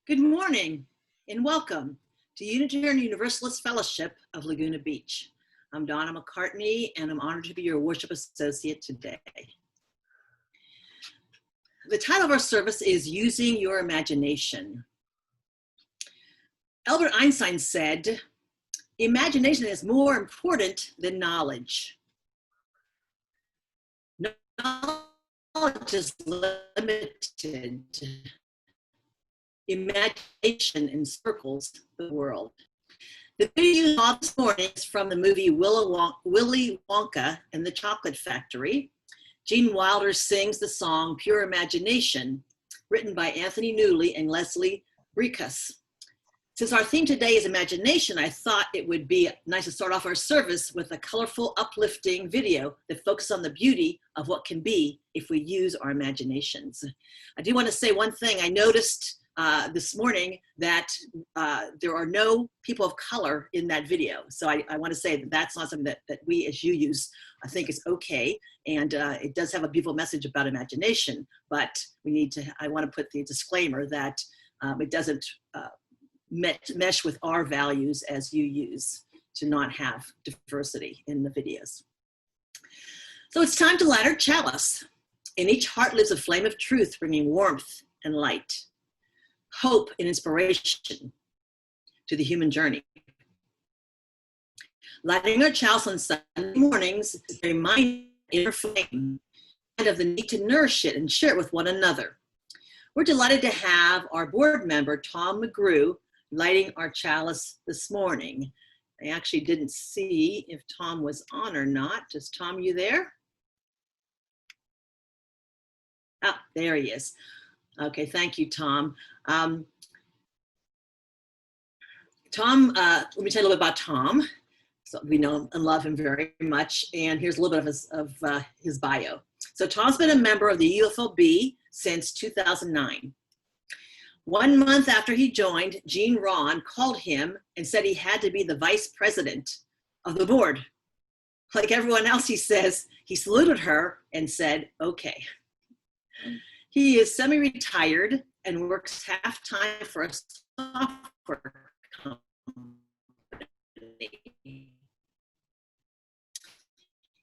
Good morning and welcome to Unitarian Universalist Fellowship of Laguna Beach. I'm Donna McCartney and I'm honored to be your worship associate today. The title of our service is Using Your Imagination. Albert Einstein said, "Imagination is more important than knowledge. Knowledge is limited. Imagination encircles the world." The video you saw this morning is from the movie Willy Wonka and the Chocolate Factory. Gene Wilder sings the song Pure Imagination, written by Anthony Newley and Leslie Bricusse. Since our theme today is imagination, I thought it would be nice to start off our service with a colorful, uplifting video that focuses on the beauty of what can be if we use our imaginations. I do want to say one thing. I noticed this morning that there are no people of color in that video. So I want to say that that's not something that we as UUs I think is okay. And it does have a beautiful message about imagination, but I want to put the disclaimer that it doesn't mesh with our values as UUs to not have diversity in the videos. So it's time to light our chalice. In each heart lives a flame of truth, bringing warmth and light, hope and inspiration to the human journey. Lighting our chalice on Sunday mornings is a reminder of inner flame and of the need to nourish it and share it with one another. We're delighted to have our board member, Tom McGrew, lighting our chalice this morning. I actually didn't see if Tom was on or not. Is Tom, you there? Ah, there he is. Okay, thank you, Tom. Let me tell you a little bit about Tom. So we know and love him very much, and here's a little bit of his bio. So Tom's been a member of the UUFLB since 2009. 1 month after he joined, Jean Ron called him and said he had to be the vice president of the board. Like everyone else, he says, he saluted her and said, okay. He is semi-retired and works half-time for a software company.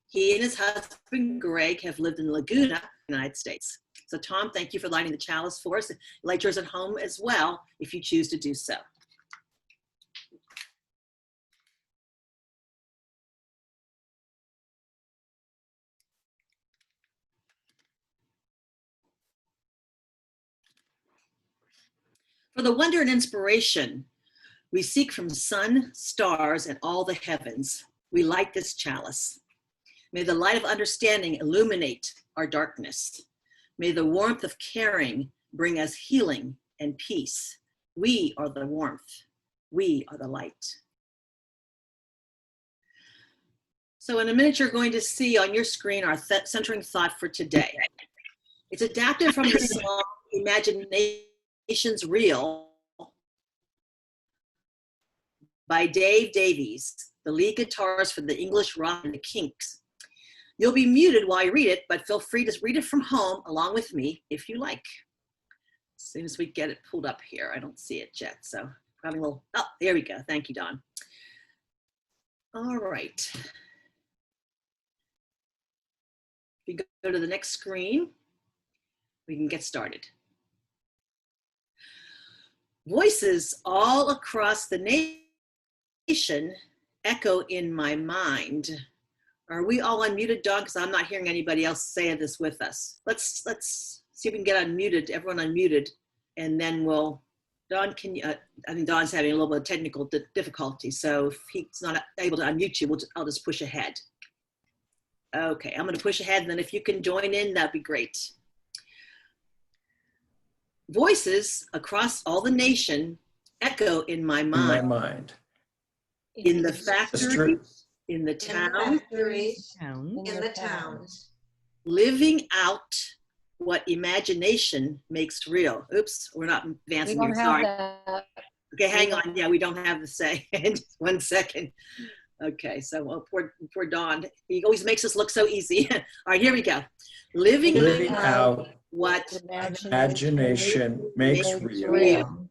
He and his husband, Greg, have lived in Laguna, United States. So Tom, thank you for lighting the chalice for us. Light yours at home as well, if you choose to do so. For the wonder and inspiration we seek from sun, stars, and all the heavens, we light this chalice. May the light of understanding illuminate our darkness. May the warmth of caring bring us healing and peace. We are the warmth. We are the light. So in a minute, you're going to see on your screen our centering thought for today. It's adapted from the song Imagination's Real by Dave Davies, the lead guitarist for the English rock and the Kinks. You'll be muted while you read it, but feel free to read it from home along with me if you like. As soon as we get it pulled up here, I don't see it yet, so having a little, oh, there we go. Thank you, Don. All right. If you go to the next screen, we can get started. Voices all across the nation echo in my mind. Are we all unmuted, Don? Because I'm not hearing anybody else say this with us. Let's see if we can get unmuted, everyone unmuted, and then we'll, Don, can you, I think Don's having a little bit of technical difficulty, so if he's not able to unmute you, I'll just push ahead. Okay, I'm gonna push ahead, and then if you can join in, that'd be great. Voices across all the nation echo in my mind. In the factory, in the town, in the towns, living out what imagination makes real. Oops, we're not advancing here, sorry. Okay, hang on, yeah, we don't have the say. Just 1 second. Okay, so poor Don. He always makes us look so easy. All right, here we go. Living out what imagination makes real.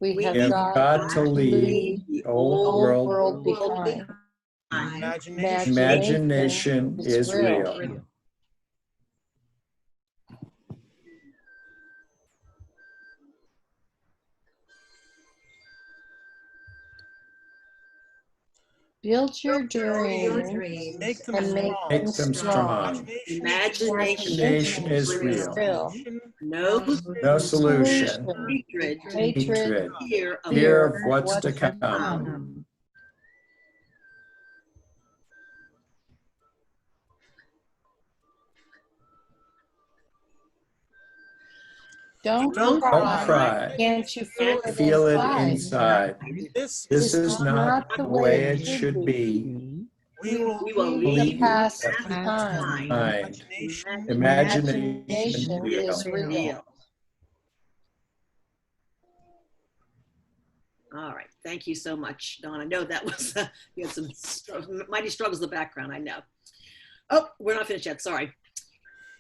We We have We have got got to leave the the old old world. world behind. Imagination Imagination is real. Build your your dreams dreams. Make them and make strong. Make them strong. imagination Imagination is real. No No solution. hatred, Hatred. fear of Fear of what's to come. Don't Don't cry. cry. Can't you feel it Feel it inside? inside. This This is not the way it should be. we will We will leave leave the past past behind. Mind. Imagination Imagination is real. real. All right. Thank you so much, Dawn. I know that was, you had some mighty struggles in the background, I know. Oh, we're not finished yet. Sorry.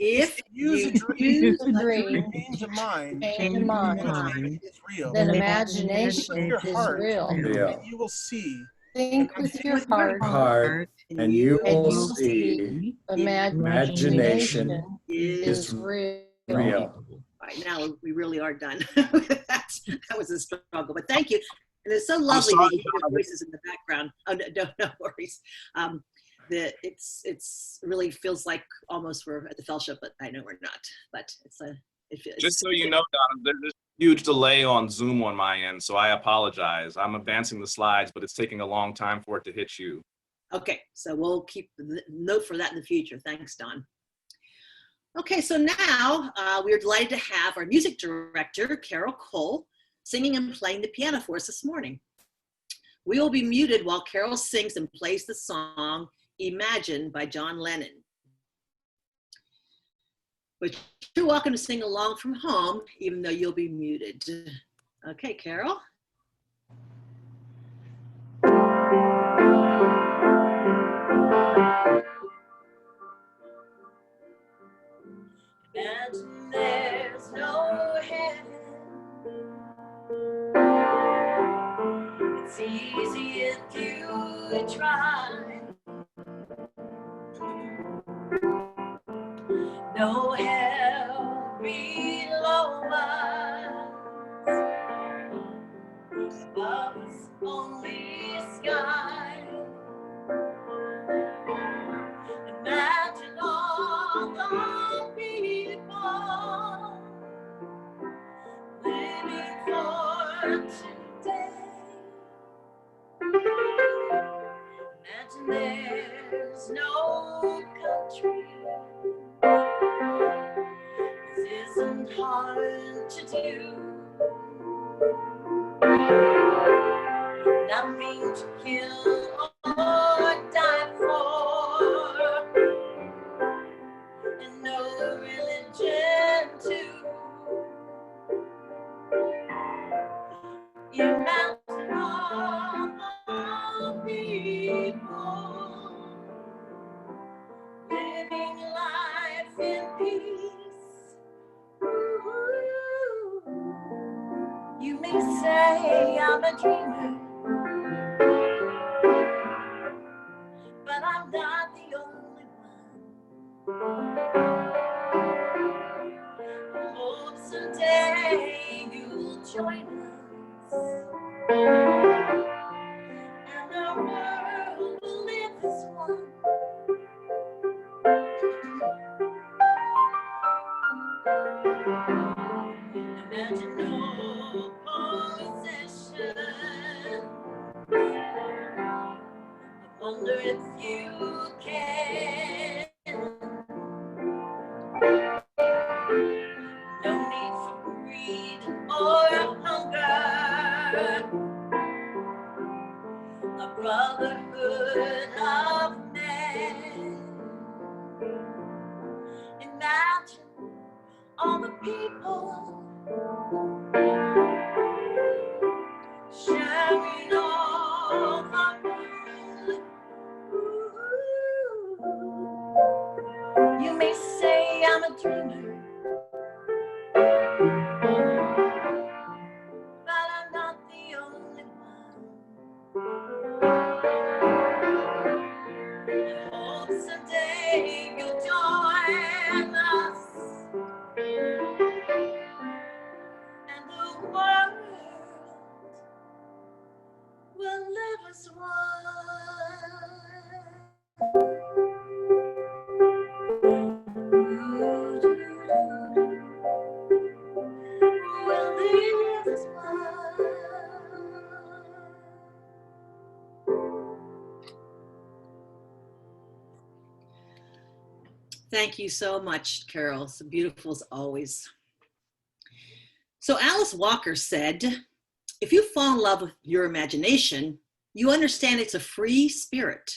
If you use a dream, change of mind, change your mind, is real. then imagination Your is heart real. Real. you will see. Think with your heart, Heart, and you and will you will see see imagination imagination is is real. real. All right, now we really are done. That was a struggle, but thank you. And it's so lovely to hear your voices in the background. Oh, no worries. It's really feels like almost we're at the fellowship, but I know we're not. But it feels. Just so you know, Donna, there's a huge delay on Zoom on my end, so I apologize. I'm advancing the slides, but it's taking a long time for it to hit you. Okay, so we'll keep the note for that in the future. Thanks, Don. Okay, so now we're delighted to have our music director, Carole, singing and playing the piano for us this morning. We will be muted while Carole sings and plays the song Imagine by John Lennon. But you're welcome to sing along from home, even though you'll be muted. Okay, Carole. Imagine there's no heaven. It's easy if you try. No hell below us. Above us only sky. Imagine all the people living for today. Imagine there's no country. This isn't hard to do. Nothing to kill or die for, and no religion too. Imagine all the people living life in peace. Ooh. You may say I'm a dreamer, but I'm not the only one. I hope someday you'll join us, and our world will live as one. Imagine no possession. I wonder if you can. No need for greed or hunger. A brotherhood of men. Imagine all the people sharing all the world. Ooh. You may say I'm a dreamer, but I'm not Thank you so much, Carole. It's beautiful as always. So Alice Walker said, if you fall in love with your imagination, you understand it's a free spirit.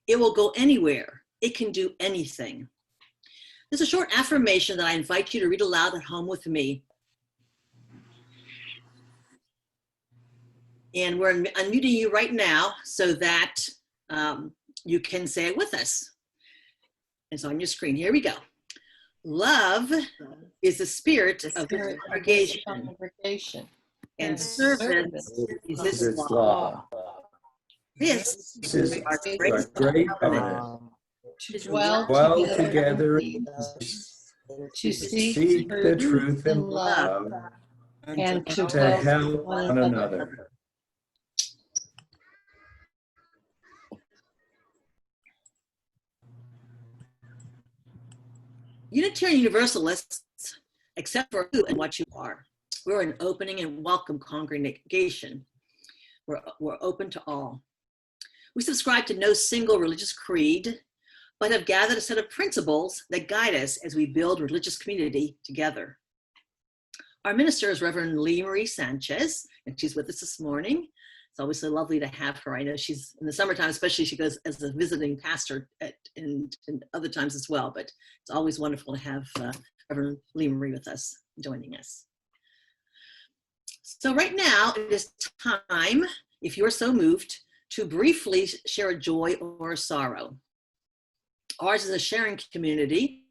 It will go anywhere. It can do anything. This is a short affirmation that I invite you to read aloud at home with me. And we're unmuting you right now so that you can say it with us. It's on your screen. Here we go. Love is the spirit of this congregation, and service is This this law. law. This This is is our our great great covenant. To dwell Dwell together together in peace, to seek seek the truth in and love, love, and to to help help one one another. another. Unitarian Universalists, except for who and what you are. We're an opening and welcome congregation. We're open to all. We subscribe to no single religious creed, but have gathered a set of principles that guide us as we build religious community together. Our minister is Reverend Lee Marie Sanchez, and she's with us this morning. It's always so lovely to have her. I know she's, in the summertime especially, she goes as a visiting pastor and other times as well, but it's always wonderful to have Reverend Lee Marie with us, joining us. So right now, it is time, if you're so moved, to briefly share a joy or a sorrow. Ours is a sharing community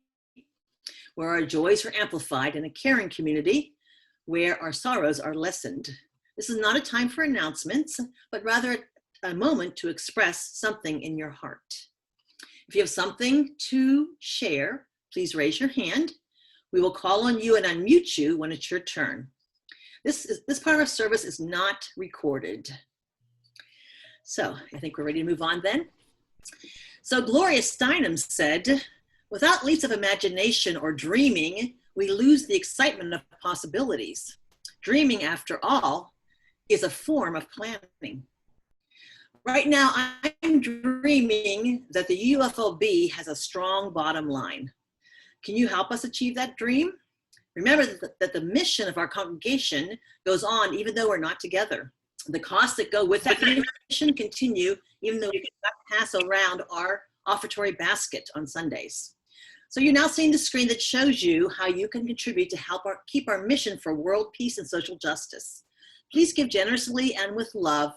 where our joys are amplified, and a caring community where our sorrows are lessened. This is not a time for announcements, but rather a moment to express something in your heart. If you have something to share, please raise your hand. We will call on you and unmute you when it's your turn. This part of our service is not recorded. So I think we're ready to move on then. So Gloria Steinem said, without leaps of imagination or dreaming, we lose the excitement of possibilities. Dreaming, after all, is a form of planning. Right now, I'm dreaming that the UUFLB has a strong bottom line. Can you help us achieve that dream? Remember that the mission of our congregation goes on even though we're not together. The costs that go with that mission continue even though we cannot pass around our offertory basket on Sundays. So you're now seeing the screen that shows you how you can contribute to help keep our mission for world peace and social justice. Please give generously and with love.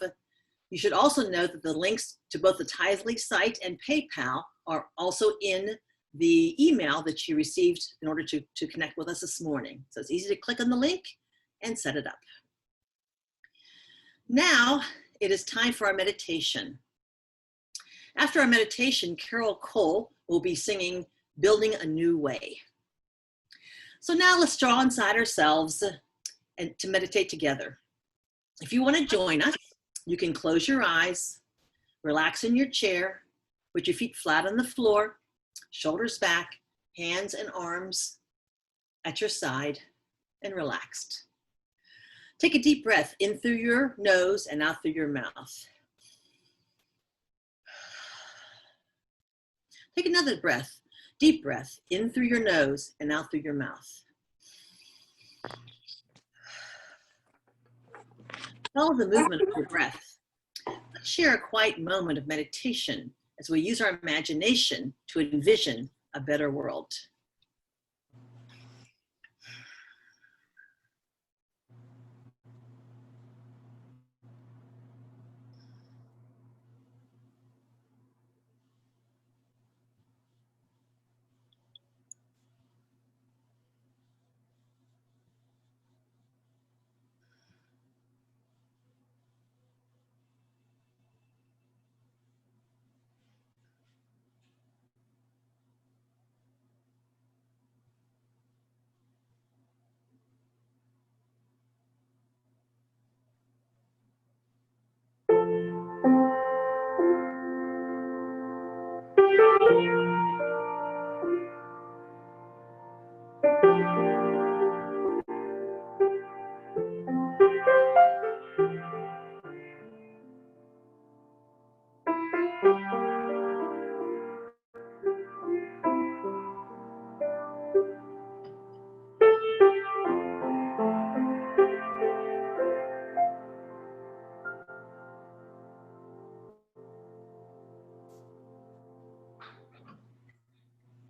You should also note that the links to both the Tithely site and PayPal are also in the email that you received in order to connect with us this morning. So it's easy to click on the link and set it up. Now it is time for our meditation. After our meditation, Carole Cole will be singing Building a New Way. So now let's draw inside ourselves and to meditate together. If you want to join us, you can close your eyes, relax in your chair, put your feet flat on the floor, shoulders back, hands and arms at your side, and relaxed. Take a deep breath in through your nose and out through your mouth. Take another breath, deep breath, in through your nose and out through your mouth. Follow the movement of your breath. Let's share a quiet moment of meditation as we use our imagination to envision a better world.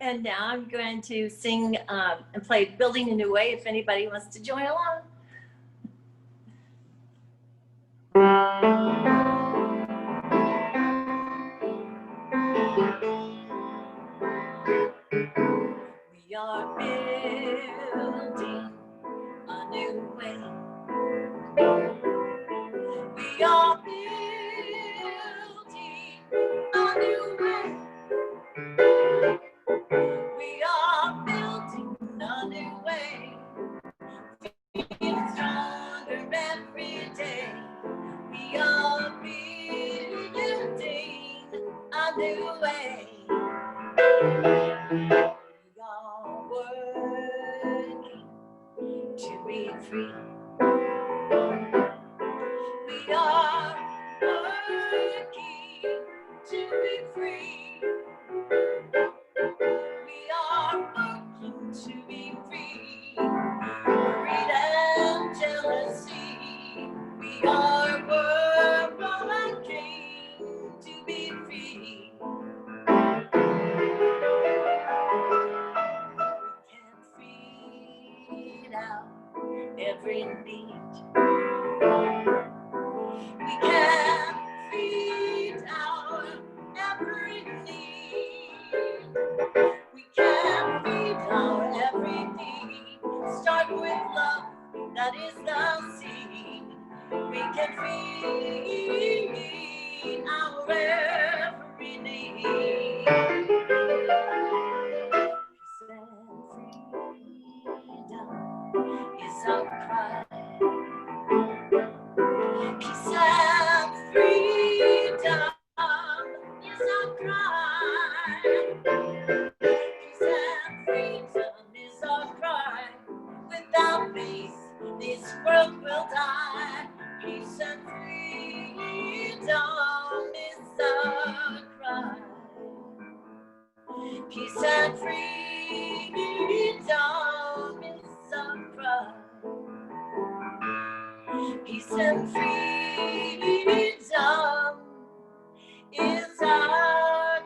And now I'm going to sing and play Building a New Way if anybody wants to join along. We are building a new way. We are building a new way. We are building a new way. Feeling stronger every day. We are building a new way. We are working to be free. We are working to be free. We are working to be free. Freedom, jealousy. We are working to be free. We can feed out every need. We can feed our every need. We can feed our every need. Start with love, that is the seed. We can feed our every need. Peace and freedom is our cry. Peace and freedom is our cry. Peace and freedom is our cry. Without peace, this world will die. Peace and freedom is our cry. Peace and freedom is our cry. Peace and freedom is our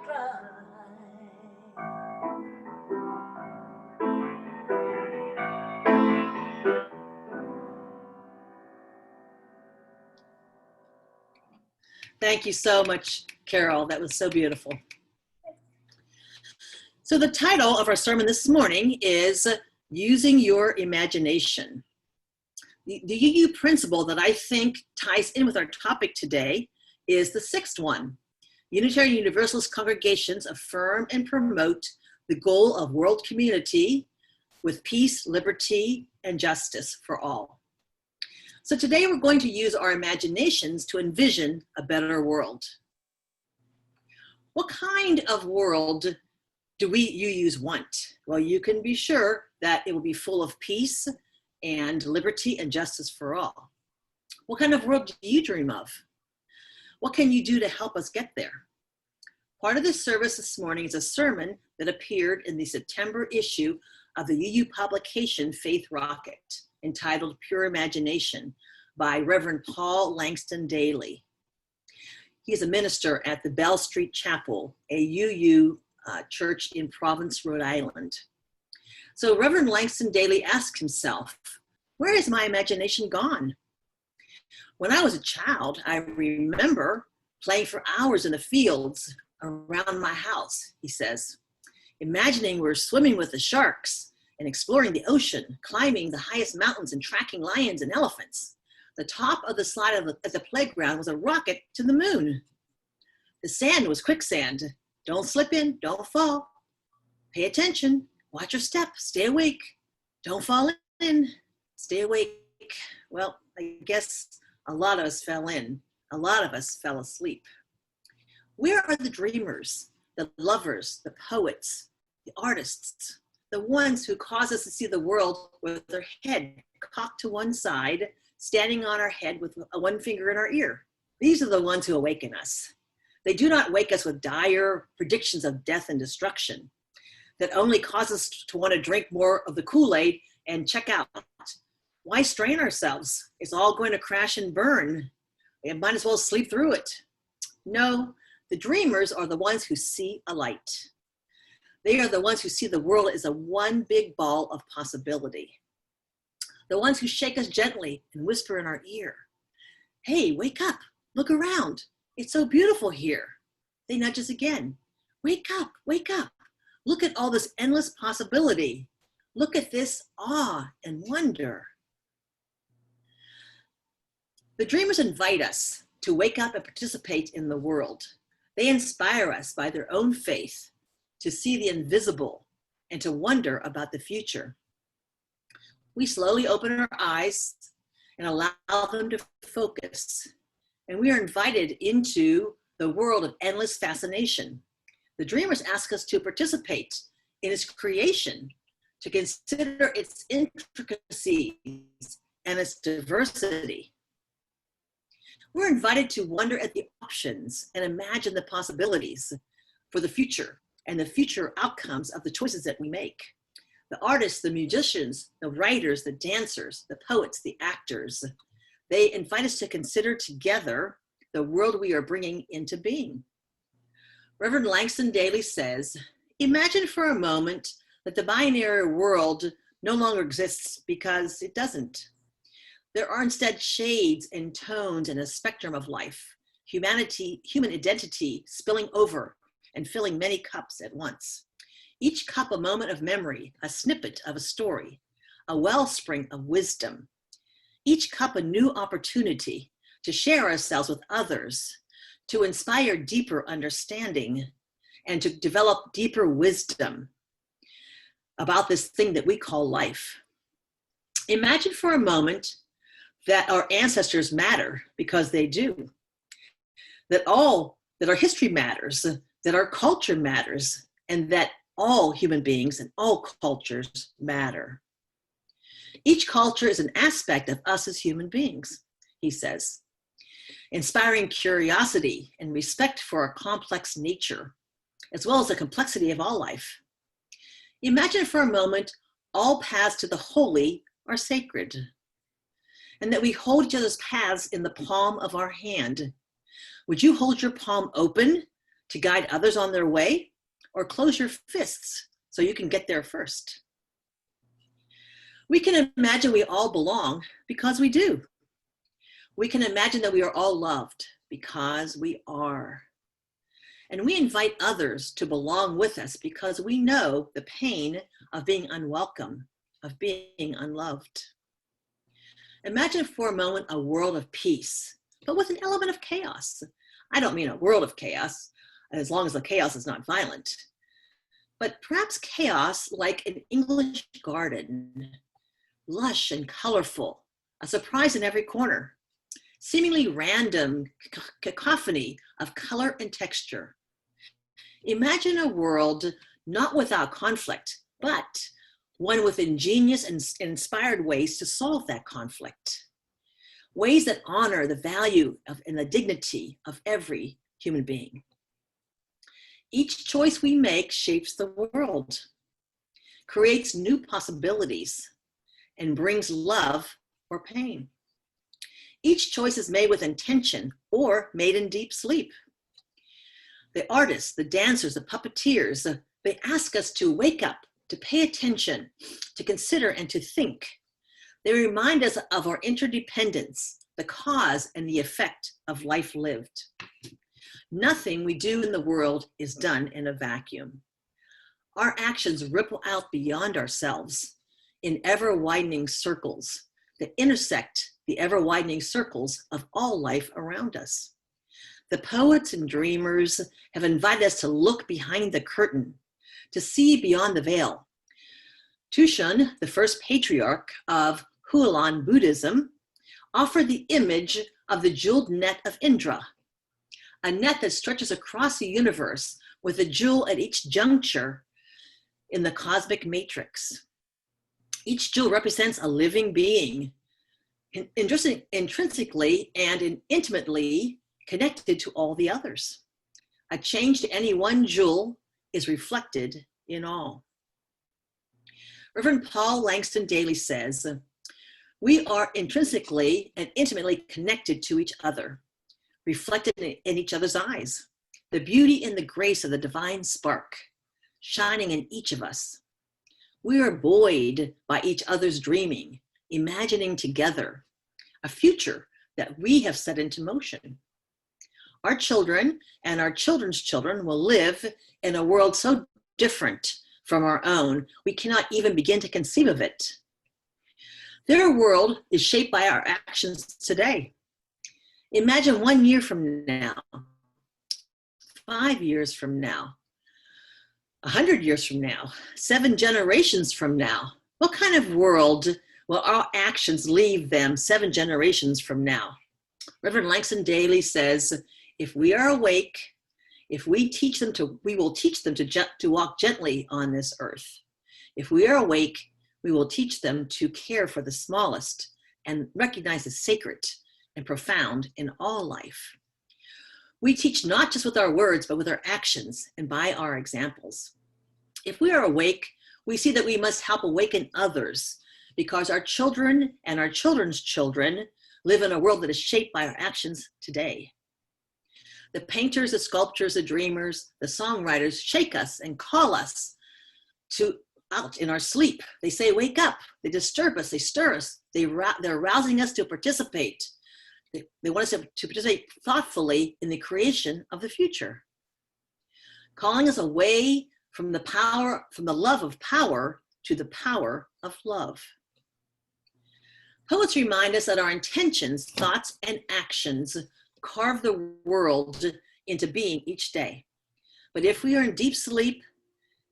cry. Thank you so much, Carole. That was so beautiful. So the title of our sermon this morning is Using Your Imagination. The UU principle that I think ties in with our topic today is the sixth one. Unitarian Universalist congregations affirm and promote the goal of world community with peace, liberty, and justice for all. So today we're going to use our imaginations to envision a better world. What kind of world do you UUs want? Well, you can be sure that it will be full of peace and liberty and justice for all. What kind of world do you dream of? What can you do to help us get there? Part of this service this morning is a sermon that appeared in the September issue of the UU publication Faith Rocket, entitled Pure Imagination by Reverend Paul Langston Daly. He is a minister at the Bell Street Chapel, a UU church in Providence, Rhode Island. So Reverend Langston Daly asked himself, where has my imagination gone? When I was a child, I remember playing for hours in the fields around my house, he says, imagining we're swimming with the sharks and exploring the ocean, climbing the highest mountains and tracking lions and elephants. The top of the slide at the playground was a rocket to the moon. The sand was quicksand. Don't slip in, don't fall. Pay attention, watch your step, stay awake. Don't fall in, stay awake. Well, I guess a lot of us fell in. A lot of us fell asleep. Where are the dreamers, the lovers, the poets, the artists, the ones who cause us to see the world with their head cocked to one side, standing on our head with one finger in our ear? These are the ones who awaken us. They do not wake us with dire predictions of death and destruction that only cause us to want to drink more of the Kool-Aid and check out. Why strain ourselves? It's all going to crash and burn. We might as well sleep through it. No, the dreamers are the ones who see a light. They are the ones who see the world as a one big ball of possibility. The ones who shake us gently and whisper in our ear, "Hey, wake up, look around. It's so beautiful here." They nudge us again. "Wake up, wake up. Look at all this endless possibility. Look at this awe and wonder." The dreamers invite us to wake up and participate in the world. They inspire us by their own faith to see the invisible and to wonder about the future. We slowly open our eyes and allow them to focus, and we are invited into the world of endless fascination. The dreamers ask us to participate in its creation, to consider its intricacies and its diversity. We're invited to wonder at the options and imagine the possibilities for the future and the future outcomes of the choices that we make. The artists, the musicians, the writers, the dancers, the poets, the actors, they invite us to consider together the world we are bringing into being. Reverend Langston Daly says, "Imagine for a moment that the binary world no longer exists, because it doesn't. There are instead shades and tones in a spectrum of life, human identity spilling over and filling many cups at once. Each cup a moment of memory, a snippet of a story, a wellspring of wisdom. Each cup a new opportunity to share ourselves with others, to inspire deeper understanding, and to develop deeper wisdom about this thing that we call life. Imagine for a moment that our ancestors matter, because they do. That our history matters, that our culture matters, and that all human beings and all cultures matter. Each culture is an aspect of us as human beings," he says, "inspiring curiosity and respect for our complex nature, as well as the complexity of all life. Imagine for a moment all paths to the holy are sacred, and that we hold each other's paths in the palm of our hand. Would you hold your palm open to guide others on their way, or close your fists so you can get there first?" We can imagine we all belong, because we do. We can imagine that we are all loved, because we are. And we invite others to belong with us, because we know the pain of being unwelcome, of being unloved. Imagine for a moment a world of peace, but with an element of chaos. I don't mean a world of chaos, as long as the chaos is not violent, but perhaps chaos like an English garden, lush and colorful, a surprise in every corner, seemingly random cacophony of color and texture. Imagine a world not without conflict, but one with ingenious and inspired ways to solve that conflict. Ways that honor the value and the dignity of every human being. Each choice we make shapes the world, creates new possibilities, and brings love or pain. Each choice is made with intention or made in deep sleep. The artists, the dancers, the puppeteers, they ask us to wake up, to pay attention, to consider, and to think. They remind us of our interdependence, the cause and the effect of life lived. Nothing we do in the world is done in a vacuum. Our actions ripple out beyond ourselves in ever-widening circles that intersect the ever-widening circles of all life around us. The poets and dreamers have invited us to look behind the curtain, to see beyond the veil. Tushun, the first patriarch of Hualan Buddhism, offered the image of the jeweled net of Indra, a net that stretches across the universe with a jewel at each juncture in the cosmic matrix. Each jewel represents a living being, intrinsically and intimately connected to all the others. A change to any one jewel is reflected in all. Reverend Paul Langston Daly says, "We are intrinsically and intimately connected to each other, reflected in each other's eyes. The beauty and the grace of the divine spark shining in each of us. We are buoyed by each other's dreaming, imagining together a future that we have set into motion. Our children and our children's children will live in a world so different from our own, we cannot even begin to conceive of it. Their world is shaped by our actions today. Imagine 1 year from now, 5 years from now, 100 years from now, 7 generations from now. What kind of world will our actions leave them 7 generations from now? Reverend Langston Daly says, if we are awake, if we teach them to, we will teach them to walk gently on this earth. If we are awake, we will teach them to care for the smallest and recognize the sacred and profound in all life. We teach not just with our words, but with our actions and by our examples. If we are awake, we see that we must help awaken others because our children and our children's children live in a world that is shaped by our actions today. The painters, the sculptors, the dreamers, the songwriters shake us and call us out in our sleep. They say, wake up. They disturb us. They stir us. They're rousing us to participate. They want us to participate thoughtfully in the creation of the future. Calling us away from the love of power to the power of love. Poets remind us that our intentions, thoughts, and actions carve the world into being each day. But if we are in deep sleep,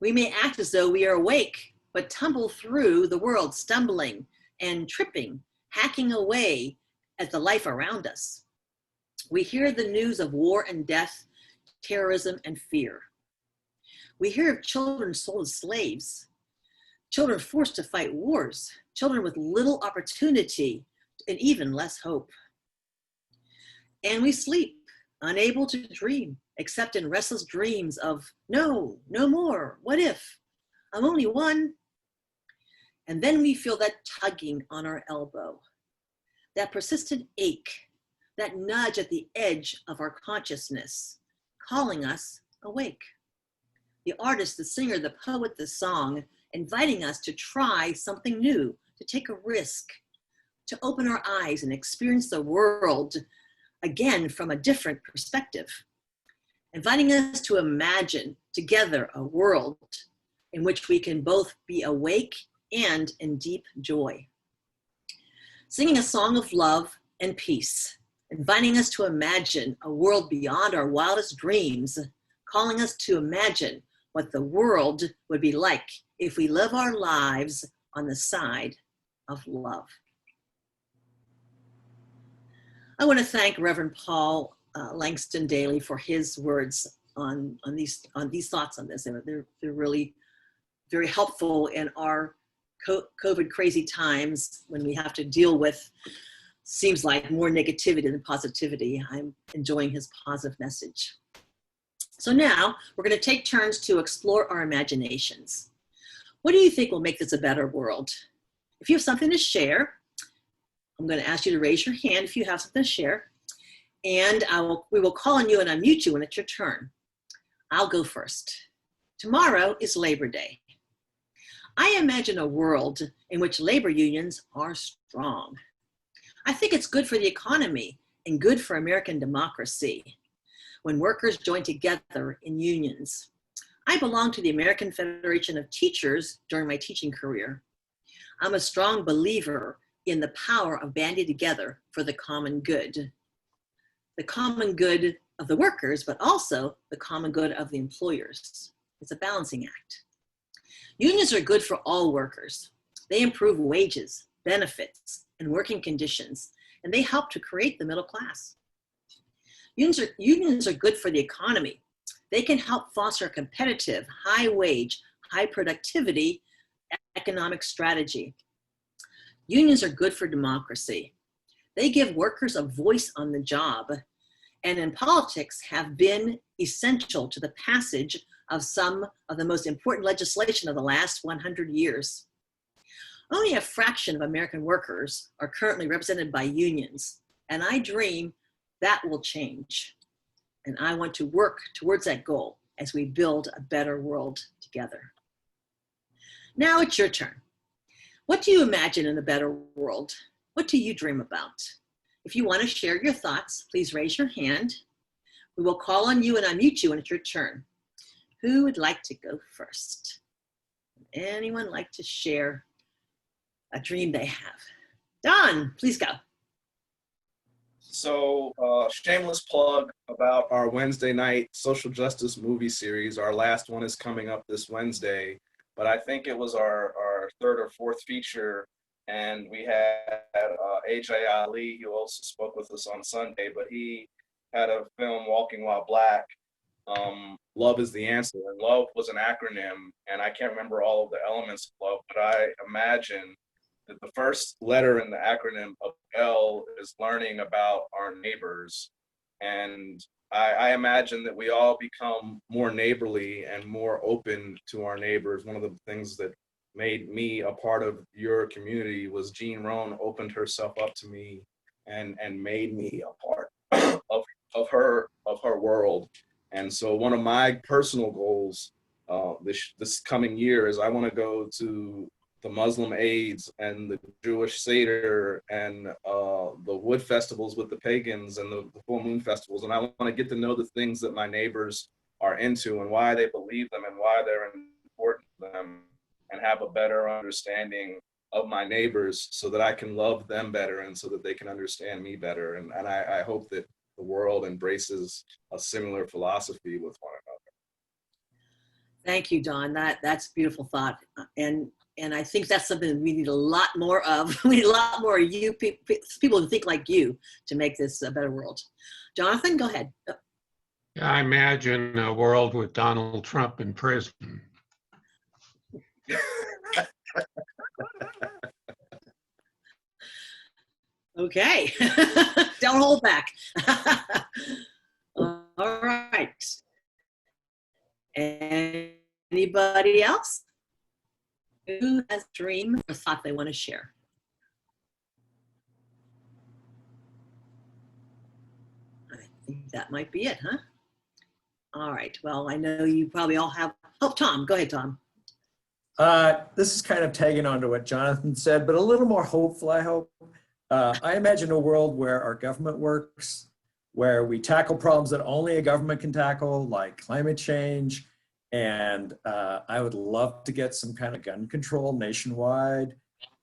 we may act as though we are awake, but tumble through the world, stumbling and tripping, hacking away at the life around us. We hear the news of war and death, terrorism and fear. We hear of children sold as slaves, children forced to fight wars, children with little opportunity and even less hope. And we sleep, unable to dream, except in restless dreams of no more, what if? I'm only one. And then we feel that tugging on our elbow, that persistent ache, that nudge at the edge of our consciousness, calling us awake. The artist, the singer, the poet, the song, inviting us to try something new, to take a risk, to open our eyes and experience the world again from a different perspective, inviting us to imagine together a world in which we can both be awake and in deep joy. Singing a song of love and peace, inviting us to imagine a world beyond our wildest dreams, calling us to imagine what the world would be like if we live our lives on the side of love. I want to thank Reverend Paul Langston Daly for his words on these thoughts on this. They're really very helpful in our COVID crazy times when we have to deal with, seems like, more negativity than positivity. I'm enjoying his positive message. So now we're going to take turns to explore our imaginations. What do you think will make this a better world? If you have something to share, I'm going to ask you to raise your hand if you have something to share, and we will call on you and unmute you when it's your turn. I'll go first. Tomorrow is Labor Day. I imagine a world in which labor unions are strong. I think it's good for the economy and good for American democracy when workers join together in unions. I belong to the American Federation of Teachers during my teaching career. I'm a strong believer in the power of banding together for the common good. The common good of the workers, but also the common good of the employers. It's a balancing act. Unions are good for all workers. They improve wages, benefits, and working conditions, and they help to create the middle class. Unions are good for the economy. They can help foster a competitive, high wage, high productivity economic strategy. Unions are good for democracy. They give workers a voice on the job, and in politics have been essential to the passage of some of the most important legislation of the last 100 years. Only a fraction of American workers are currently represented by unions, and I dream that will change. And I want to work towards that goal as we build a better world together. together. Now it's your turn. What do you imagine in a better world? What do you dream about? If you want to share your thoughts, please raise your hand. We will call on you and unmute you when it's your turn. Who would like to go first? Anyone like to share a dream they have? Don, please go. So, shameless plug about our Wednesday night social justice movie series. Our last one is coming up this Wednesday, but I think it was our third or fourth feature. And we had AJ Ali, who also spoke with us on Sunday, but he had a film, Walking While Black. Love is the answer. And love was an acronym, and I can't remember all of the elements of love, but I imagine that the first letter in the acronym of L is learning about our neighbors. And I imagine that we all become more neighborly and more open to our neighbors. One of the things that made me a part of your community was Jean Rohn opened herself up to me and made me a part of her world. And so one of my personal goals this coming year is I want to go to the Muslim Eids and the Jewish Seder and the wood festivals with the pagans and the full moon festivals. And I want to get to know the things that my neighbors are into and why they believe them and why they're important to them, and have a better understanding of my neighbors so that I can love them better and so that they can understand me better. And I hope that the world embraces a similar philosophy with one another. Thank you, Don. That's a beautiful thought. And I think that's something that we need a lot more of. We need a lot more of you people who think like you to make this a better world. Jonathan, go ahead. I imagine a world with Donald Trump in prison. Okay, don't hold back. All right. Anybody else who has a dream or thought they want to share? I think that might be it, huh? All right. Well, I know you probably all have. Oh, Tom, go ahead, Tom. This is kind of tagging on to what Jonathan said, but a little more hopeful, I hope. I imagine a world where our government works, where we tackle problems that only a government can tackle, like climate change. And I would love to get some kind of gun control nationwide.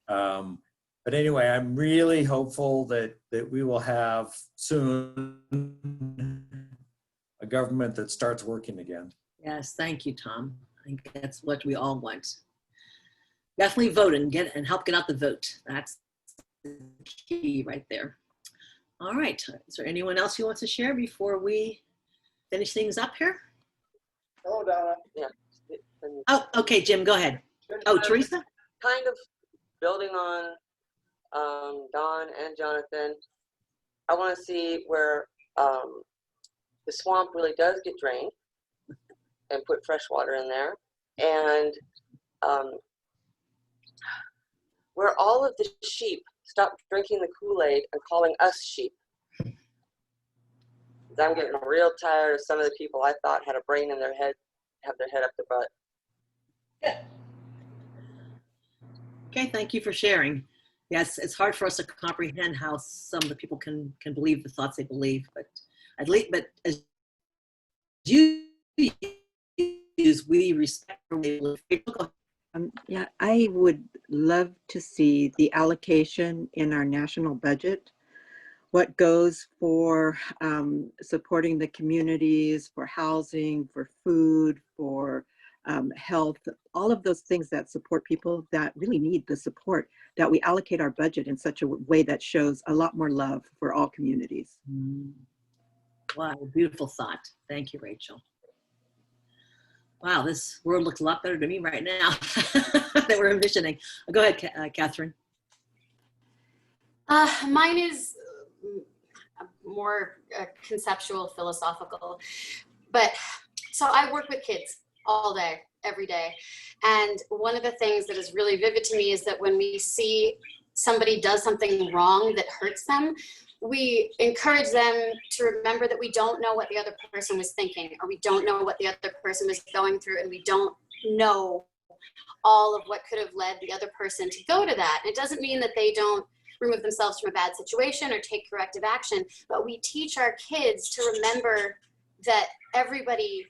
But anyway, I'm really hopeful that we will have soon a government that starts working again. Yes, thank you, Tom. I think that's what we all want. Definitely vote and help get out the vote. That's the key right there. All right. Is there anyone else who wants to share before we finish things up here? Hello, Donna. Yeah. Oh, okay, Jim, go ahead. Oh, Teresa? Kind of building on Don and Jonathan, I want to see where the swamp really does get drained and put fresh water in there, and where all of the sheep stop drinking the Kool-Aid and calling us sheep. I'm getting real tired of some of the people I thought had a brain in their head, have their head up their butt. Yeah. Okay, thank you for sharing. Yes, it's hard for us to comprehend how some of the people can believe the thoughts they believe, but at least, but as you use, we respect. Yeah, I would love to see the allocation in our national budget, what goes for supporting the communities, for housing, for food, for health, all of those things that support people that really need the support, that we allocate our budget in such a way that shows a lot more love for all communities. Wow, beautiful thought. Thank you, Rachel. Wow, this world looks a lot better to me right now that we're envisioning. Go ahead, Catherine. Mine is more conceptual, philosophical. But so I work with kids all day, every day. And one of the things that is really vivid to me is that when we see somebody does something wrong that hurts them, we encourage them to remember that we don't know what the other person was thinking, or we don't know what the other person was going through, and we don't know all of what could have led the other person to go to that. It doesn't mean that they don't remove themselves from a bad situation or take corrective action, but we teach our kids to remember that everybody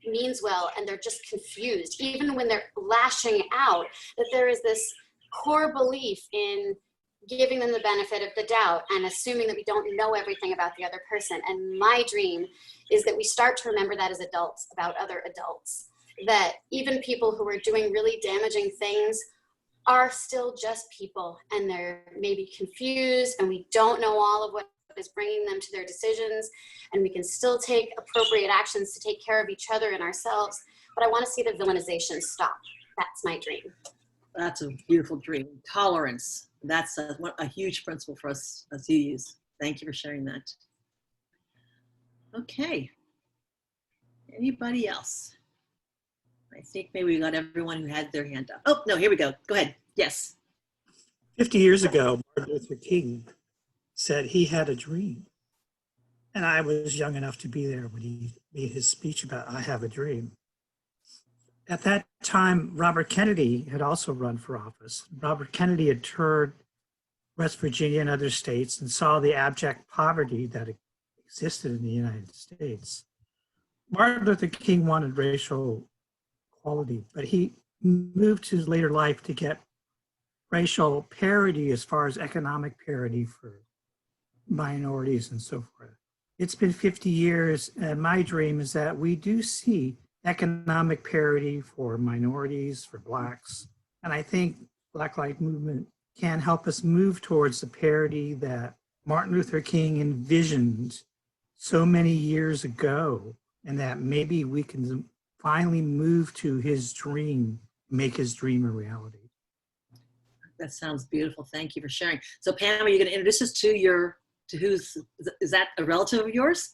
means well and they're just confused. Even when they're lashing out, that there is this core belief in giving them the benefit of the doubt and assuming that we don't know everything about the other person. And my dream is that we start to remember that as adults about other adults, that even people who are doing really damaging things are still just people, and they're maybe confused, and we don't know all of what is bringing them to their decisions, and we can still take appropriate actions to take care of each other and ourselves. But I want to see the villainization stop. That's my dream. That's a beautiful dream. Tolerance. That's a huge principle for us as UUs. Thank you for sharing that. Okay. Anybody else? I think maybe we got everyone who had their hand up. Oh, no, here we go. Go ahead. Yes. 50 years ago, Martin Luther King said he had a dream. And I was young enough to be there when he made his speech about I have a dream. At that time, Robert Kennedy had also run for office. Robert Kennedy had toured West Virginia and other states and saw the abject poverty that existed in the United States. Martin Luther King wanted racial equality, but he moved his later life to get racial parity as far as economic parity for minorities and so forth. It's been 50 years, and my dream is that we do see economic parity for minorities, for Blacks, and I think Black Lives Movement can help us move towards the parity that Martin Luther King envisioned so many years ago, and that maybe we can finally move to his dream, make his dream a reality. That sounds beautiful. Thank you for sharing. So Pam, are you going to introduce us to who's, is that a relative of yours?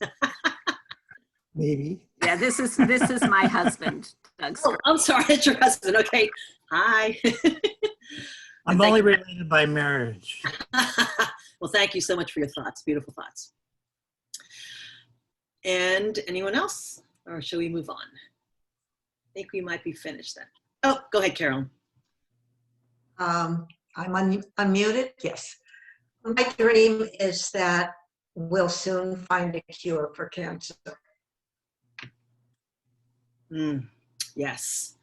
Maybe. Yeah, this is my husband, Doug. Oh, I'm sorry, it's your husband. Okay. Hi. I'm only related by marriage. Well, thank you so much for your thoughts. Beautiful thoughts. And anyone else? Or shall we move on? I think we might be finished then. Oh, go ahead, Carole. I'm unmuted, yes. My dream is that we'll soon find a cure for cancer. Yes,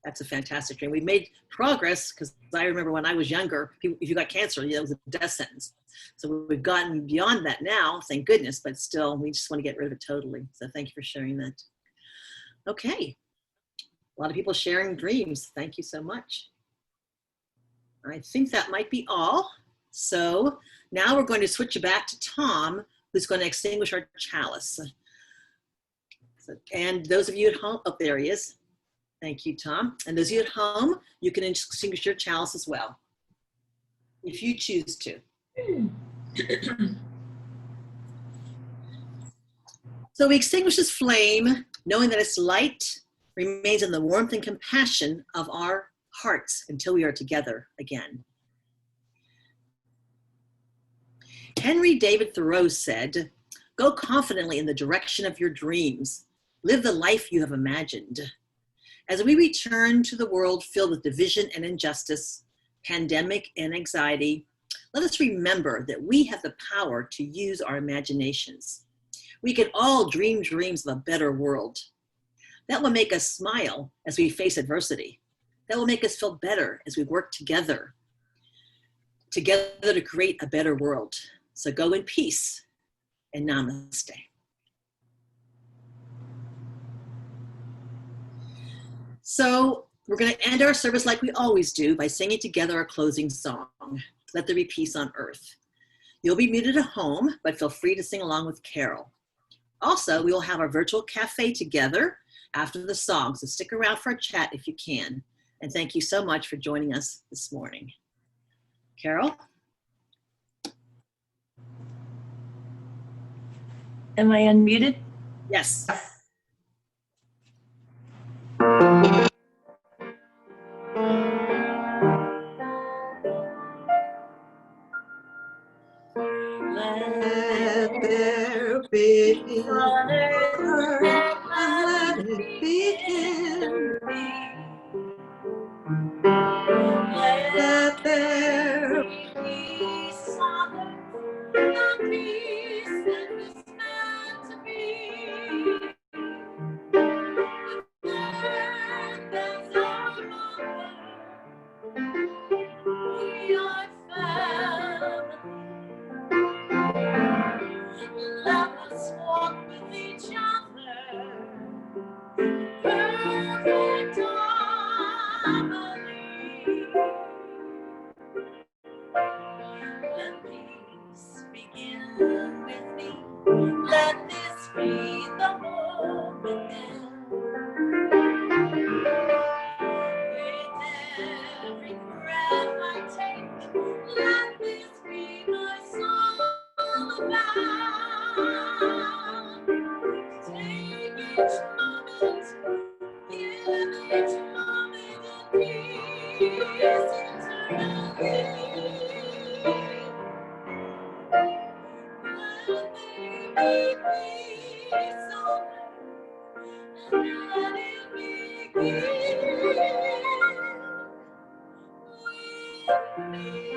that's a fantastic dream. We've made progress because I remember when I was younger, if you got cancer, it was a death sentence. So we've gotten beyond that now, thank goodness, but still, we just want to get rid of it totally. So thank you for sharing that. Okay, a lot of people sharing dreams. Thank you so much. I think that might be all. So now we're going to switch it back to Tom, who's going to extinguish our chalice. And those of you at home, oh, there he is. Thank you, Tom. And those of you at home, you can extinguish your chalice as well, if you choose to. So we extinguish this flame, knowing that its light remains in the warmth and compassion of our hearts until we are together again. Henry David Thoreau said, "Go confidently in the direction of your dreams. Live the life you have imagined." As we return to the world filled with division and injustice, pandemic and anxiety, let us remember that we have the power to use our imaginations. We can all dream dreams of a better world. That will make us smile as we face adversity. That will make us feel better as we work together to create a better world. So go in peace and namaste. So we're going to end our service like we always do by singing together our closing song, "Let There Be Peace on Earth." You'll be muted at home, but feel free to sing along with Carole. Also, we will have our virtual cafe together after the song, so stick around for a chat if you can. And thank you so much for joining us this morning. Carole? Am I unmuted? Yes. Let there be peace on earth. let it begin. Let there be peace on earth, the peace that was meant to be. Earth as our mother, we are family. Let us walk with each other, perfect harmony. Let peace begin with me. Let this be the moment then. With every breath I take, let this be my song about. Take each moment, give each moment a peace eternally. Let there be peace on earth, and let it begin with me.